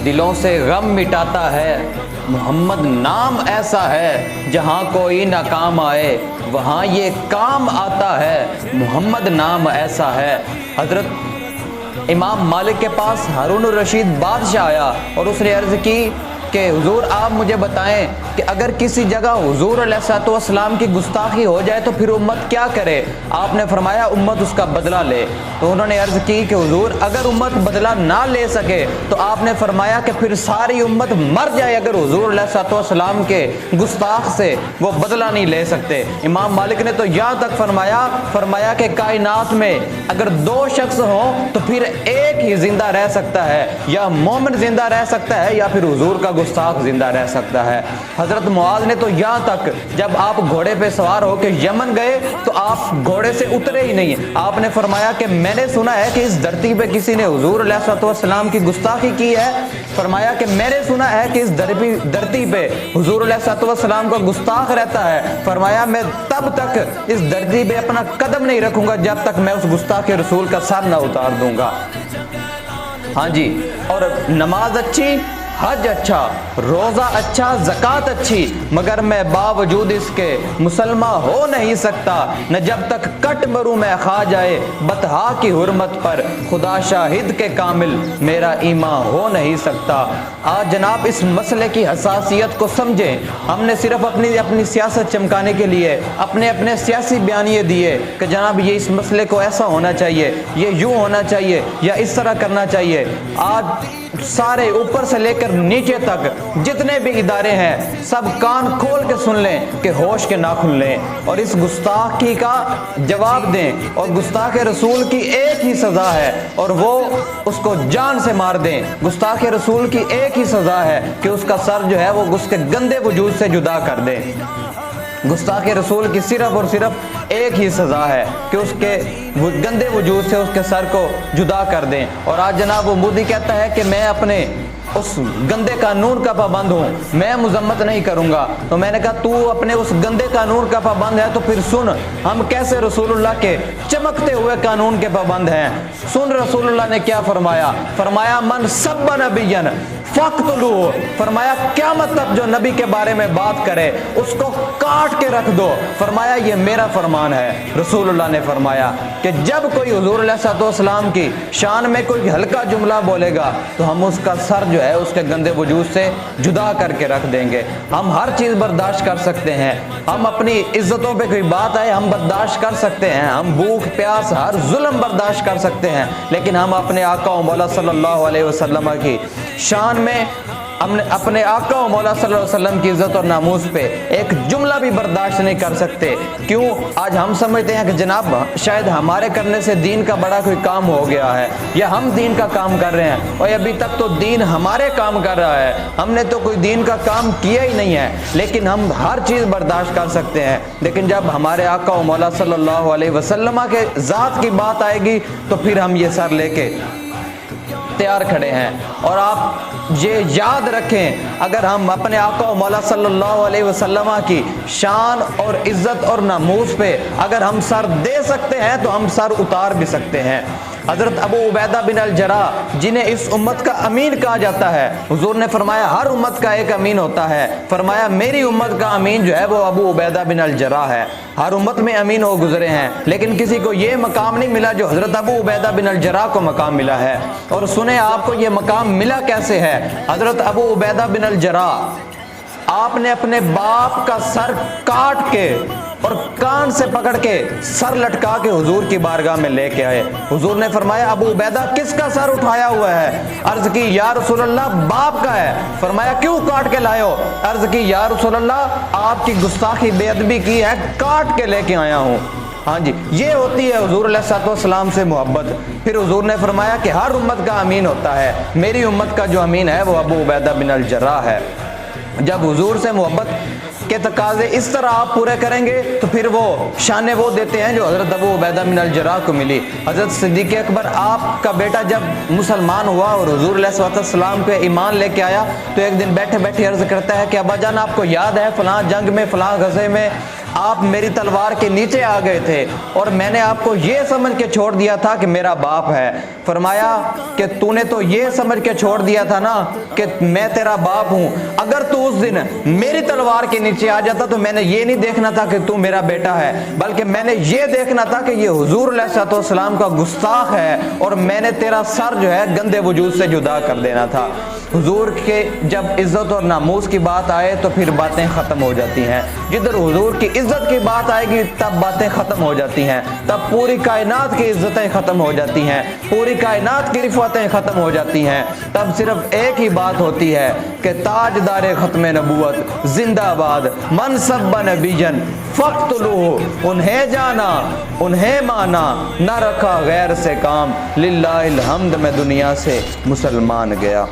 دلوں سے غم مٹاتا ہے، محمد نام ایسا ہے جہاں کوئی نہ کام آئے وہاں یہ کام آتا ہے، محمد نام ایسا ہے۔ حضرت امام مالک کے پاس ہارون الرشید بادشاہ آیا اور اس نے عرض کی کہ حضور آپ مجھے بتائیں کہ اگر کسی جگہ حضور علیہ السلام کی گستاخی ہو جائے تو پھر امت کیا کرے؟ آپ نے فرمایا امت اس کا بدلہ لے۔ تو انہوں نے عرض کی کہ حضور اگر امت بدلہ نہ لے سکے تو آپ نے فرمایا کہ پھر ساری امت مر جائے اگر حضور علیہ السلام کے گستاخ سے وہ بدلہ نہیں لے سکتے۔ امام مالک نے تو یہاں تک فرمایا کہ کائنات میں اگر دو شخص ہوں تو پھر ایک ہی زندہ رہ سکتا ہے، یا مومن زندہ رہ سکتا ہے یا پھر حضور کا گستاخ زندہ رہ سکتا ہے۔ حضرت معاذ نے تو یہاں تک جب آپ گھوڑے پہ سوار ہو کے یمن گئے تو آپ گھوڑے سے اترے ہی نہیں، آپ نے فرمایا کہ میں نے سنا ہے کہ اس دھرتی پہ کسی نے حضور علیہ السلام کی گستاخی کی ہے۔ فرمایا کہ میں نے سنا ہے کہ اس دھرتی پہ حضور علیہ السلام کا گستاخ رہتا ہے۔ فرمایا میں تب تک اس دھرتی پہ اپنا قدم نہیں رکھوں گا جب تک میں اس گستاخ رسول کا سر نہ اتار دوں گا۔ ہاں جی، اور نماز اچھی، حج اچھا، روزہ اچھا، زکوٰۃ اچھی، مگر میں باوجود اس کے مسلمان ہو نہیں سکتا نہ جب تک کٹ مروں میں کھا جائے بطحا کی حرمت پر، خدا شاہد کے کامل میرا ایمان ہو نہیں سکتا۔ آج جناب اس مسئلے کی حساسیت کو سمجھیں۔ ہم نے صرف اپنی سیاست چمکانے کے لیے اپنے سیاسی بیانیے دیے کہ جناب یہ اس مسئلے کو ایسا ہونا چاہیے، یہ یوں ہونا چاہیے یا اس طرح کرنا چاہیے۔ آج سارے اوپر سے لے کر نیچے تک جتنے بھی ادارے ہیں سب کان کھول کے سن لیں کہ ہوش کے ناخن لیں اور اس گستاخی کا جواب دیں، اور گستاخ رسول کی ایک ہی سزا ہے اور وہ اس کو جان سے مار دیں۔ گستاخ رسول کی ایک ہی سزا ہے کہ اس کا سر جو ہے وہ اس کے گندے وجود سے جدا کر دیں۔ گستاخ رسول کی صرف اور صرف ایک ہی سزا ہے کہ اس کے گندے وجود سے اس کے سر کو جدا کر دیں۔ اور آج جناب وہ مودی کہتا ہے کہ میں اپنے اس گندے قانون کا پابند ہوں، میں مذمت نہیں کروں گا۔ تو میں نے کہا تو اپنے اس گندے قانون کا پابند ہے تو پھر سن ہم کیسے رسول اللہ کے چمکتے ہوئے قانون کے پابند ہیں۔ سن رسول اللہ نے کیا فرمایا، فرمایا من سب نبیًا فاقتلوہ، فرمایا قیامت تک جو نبی کے بارے میں بات کرے اس کو کاٹ کے رکھ دو۔ فرمایا یہ میرا فرمان ہے۔ رسول اللہ نے فرمایا کہ جب کوئی حضور علیہ السلام کی شان میں کوئی ہلکا جملہ بولے گا تو ہم اس کا سر جو ہے اس کے گندے وجود سے جدا کر کے رکھ دیں گے۔ ہم ہر چیز برداشت کر سکتے ہیں، ہم اپنی عزتوں پہ کوئی بات آئے ہم برداشت کر سکتے ہیں، ہم بھوک پیاس ہر ظلم برداشت کر سکتے ہیں، لیکن ہم اپنے آقا و مولا صلی اللہ علیہ وسلم کی شان میں ہم نے اپنے آقا و مولا صلی اللہ علیہ وسلم کی عزت اور ناموس پہ ایک جملہ بھی برداشت نہیں کر سکتے۔ کیوں؟ آج ہم سمجھتے ہیں کہ جناب شاید ہمارے کرنے سے دین کا بڑا کوئی کام ہو گیا ہے یا ہم دین کا کام کر رہے ہیں، اور ابھی تک تو دین ہمارے کام کر رہا ہے، ہم نے تو کوئی دین کا کام کیا ہی نہیں ہے، لیکن ہم ہر چیز برداشت کر سکتے ہیں۔ لیکن جب ہمارے آقا و مولا صلی اللہ علیہ وسلم کے ذات کی بات آئے گی تو پھر ہم یہ سر لے کے تیار کھڑے ہیں۔ اور آپ یہ یاد رکھیں اگر ہم اپنے آقا و مولا صلی اللہ علیہ وسلم کی شان اور عزت اور ناموس پہ اگر ہم سر دے سکتے ہیں تو ہم سر اتار بھی سکتے ہیں۔ حضرت ابو عبیدہ بن الجراح جنہیں اس امت کا امین کہا جاتا ہے، حضور نے فرمایا ہر امت کا ایک امین ہوتا ہے، فرمایا میری امت کا امین جو ہے وہ ابو عبیدہ بن الجراح ہے۔ ہر امت میں امین ہو گزرے ہیں لیکن کسی کو یہ مقام نہیں ملا جو حضرت ابو عبیدہ بن الجراح کو مقام ملا ہے۔ اور سنیں آپ کو یہ مقام ملا کیسے ہے۔ حضرت ابو عبیدہ بن الجراح آپ نے اپنے باپ کا سر کاٹ کے اور کان سے پکڑ کے سر لٹکا کے حضور کی بارگاہ میں لے کے آئے۔ حضور نے فرمایا ابو عبیدہ کس کا سر اٹھایا ہوا ہے؟ عرض کی یا رسول اللہ باپ کا ہے۔ فرمایا کیوں کاٹ کے لائے ہو؟ عرض کی یا رسول اللہ آپ کی گستاخی بے ادبی کی ہے، کاٹ کے لے کے آیا ہوں۔ ہاں جی، یہ ہوتی ہے حضور علیہ السلام سے محبت۔ پھر حضور نے فرمایا کہ ہر امت کا امین ہوتا ہے، میری امت کا جو امین ہے وہ ابو عبیدہ بن الجراح ہے۔ جب حضور سے محبت کے تقاضے اس طرح آپ پورے کریں گے تو پھر وہ شانیں وہ دیتے ہیں جو حضرت ابو عبیدہ بن الجراح کو ملی۔ حضرت صدیق اکبر آپ کا بیٹا جب مسلمان ہوا اور حضور علیہ السلام پہ ایمان لے کے آیا تو ایک دن بیٹھے بیٹھے عرض کرتا ہے کہ ابا جان آپ کو یاد ہے فلاں جنگ میں فلاں غزوے میں آپ میری تلوار کے نیچے آ گئے تھے اور میں نے آپ کو یہ سمجھ کے چھوڑ دیا تھا کہ میرا باپ ہے۔ فرمایا کہ تو نے تو یہ سمجھ کے چھوڑ دیا تھا نا کہ میں تیرا باپ ہوں، اگر تو اس دن میری تلوار کے نیچے آ جاتا تو میں نے یہ نہیں دیکھنا تھا کہ تو میرا بیٹا ہے، بلکہ میں نے یہ دیکھنا تھا کہ یہ حضور علیہ السلام کا گستاخ ہے اور میں نے تیرا سر جو ہے گندے وجود سے جدا کر دینا تھا۔ حضور کے جب عزت اور ناموس کی بات آئے تو پھر باتیں ختم ہو جاتی ہیں، جدھر حضور کی عزت کی بات آئے گی تب باتیں ختم ہو جاتی ہیں، تب پوری کائنات کی عزتیں ختم ہو جاتی ہیں، پوری کائنات کی رفعتیں ختم ہو جاتی ہیں، تب صرف ایک ہی بات ہوتی ہے کہ تاجدار ختم نبوت زندہ باد، من سب نبیًا فاقتلوہ، انہیں جانا انہیں مانا نہ رکھا غیر سے کام، للہ الحمد میں دنیا سے مسلمان گیا۔